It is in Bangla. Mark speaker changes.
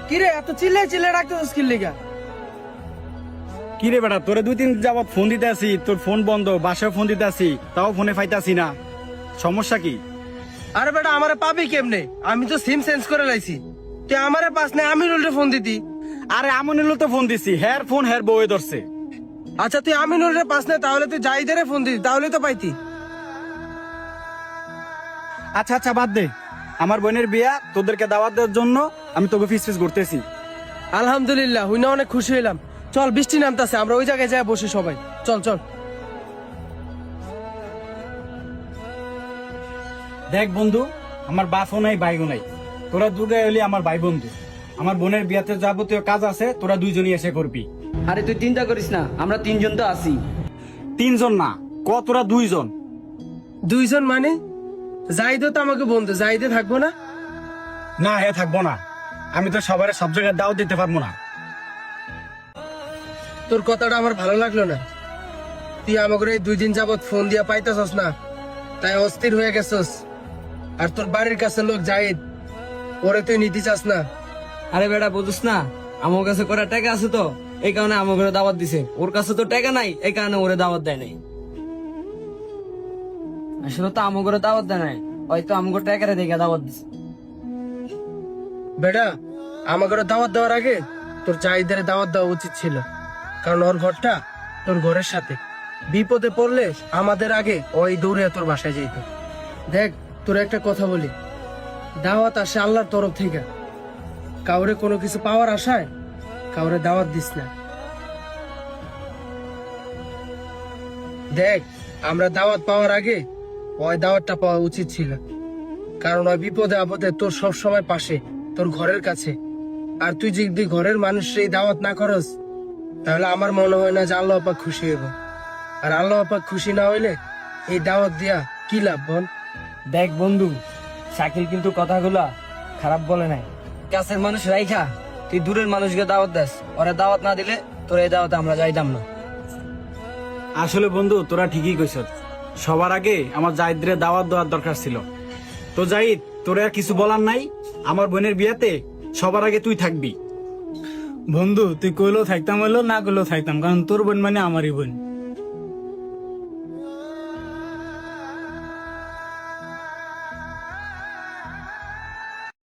Speaker 1: কিরে এত চিল্লে ডাকতেছিস কি লিগা?
Speaker 2: কিরে বেটা, তোরে 2-3 যাবত ফোন দিতে আসি, তোর ফোন বন্ধ, বাসায় ফোন দিতে আসি, তাও ফোনে পাইতাছি না। সমস্যা কি?
Speaker 1: আরে বেটা আমারে পাবি কেমনে? আমি তো সিম চেঞ্জ করে লাইছি। তুই আমারে পাস না, আমি রুলরে ফোন দিতি।
Speaker 2: আরে আমিনুল তো ফোন দিছি, হ্যার ফোন হ্যার বউয়ে ধরছে।
Speaker 1: আচ্ছা তুই আমিনুলরে পাস না, তাহলে তুই জাহিদেরে ফোন দিতি, তাহলে তো পাইতি।
Speaker 2: আচ্ছা আচ্ছা বাদ দে, আমার বোনের বিয়া, তোদেরকে দাওয়াত দেওয়ার জন্য আমি তোকে ফিস ঘুরতেছি।
Speaker 1: আলহামদুলিল্লাহ, হুইনা অনেক খুশি হইলাম। চল বৃষ্টি নামতাছে, আমরা ওই জায়গায় যাই বসে সবাই। চল চল।
Speaker 2: দেখ বন্ধু, আমার বাপও নাই ভাইও নাই, তোরা দুর্গায় হলি আমার ভাই বন্ধু। আমার বোনের বিয়াতে যাবতীয় কাজ আছে, তোরা দুইজনই এসে করবি।
Speaker 3: আরে তুই চিন্তা করিস না, আমরা 3 জন তো আছি।
Speaker 2: 3 জন না, তোরা 2 জন।
Speaker 1: 2 জন মানে? জাহিদও তো আমাকে বন্ধু, জাহিদে থাকবো না?
Speaker 2: না হে থাকবো না, আমি তো সবার সব জায়গায় দাওয়াত দিতে পারবো না।
Speaker 1: তোর কথাটা আমার ভালো লাগলো না। তুই আমাকে এই 2 দিন যাবত ফোন দিয়া পাইতেছস না, তাই অস্থির হয়ে গেছস। আর তোর বাড়ির কাছে লোক জাহিদ, ওরে তুই নিতে চাস না।
Speaker 3: আরে বেটা বুঝুস না, আমার কাছে করা টাকা আছে তো, এই কারণে আমাকে দাওয়াত দিছে। ওর কাছে তো টাকা নাই, এই কারণে ওরে দাওয়াত দেয় নাই। আসলে তো আমাকে দাওয়াত দেয় নাই, হয়তো আমাকে টাকারে দেখে দাওয়াত দিছে।
Speaker 1: বেটা আমাকে দাওয়াত দেওয়ার আগে তোর জাহিদের দাওয়াত দেওয়া উচিত ছিল, কারণ ওর ঘরটা তোর ঘরের সাথে। বিপদে পড়লে আমাদের আগে ওই দৌড়ে তোর বাসায় যেত। দেখ তোর একটা কথা বলি, দাওয়াত আসে আল্লাহর তরফ থেকে। কাউরে কোনো কিছু পাওয়ার আশায় কাউরে দাওয়াত দিস না। দেখ আমরা দাওয়াত পাওয়ার আগে ওই দাওয়াতটা পাওয়া উচিত ছিল, কারণ ওই বিপদে আপদে তোর সব সময় পাশে, তোর ঘরের কাছে। আর তুই যদি ঘরের মানুষের এই দাওয়াত না করস, তাহলে আমার মনে হয় না যে আল্লাহ পাক খুশি হইব। আর আল্লাহ পাক খুশি না হইলে এই দাওয়াত দিয়া কি লাভ বল?
Speaker 3: দেখ বন্ধু, শাকিল কিন্তু কথাগুলা খারাপ বলে নাই। কাছের মানুষ রাইখা তুই দূরের মানুষকে দাওয়াত দাস, ওরা দাওয়াত না দিলে তোর এই দাওয়াতে আমরা যাইতাম না।
Speaker 2: আসলে বন্ধু তোরা ঠিকই কইছ, সবার আগে আমার জাহিদরে দাওয়াত দেওয়ার দরকার ছিল। তো জাহিদ, তোর আর কিছু বলার নাই, আমার বোনের বিয়াতে সবার আগে তুই থাকবি।
Speaker 4: বন্ধু তুই কইলেও থাকতাম, হইলো না কইলেও থাকতাম, কারণ তোর বোন মানে আমারই বোন।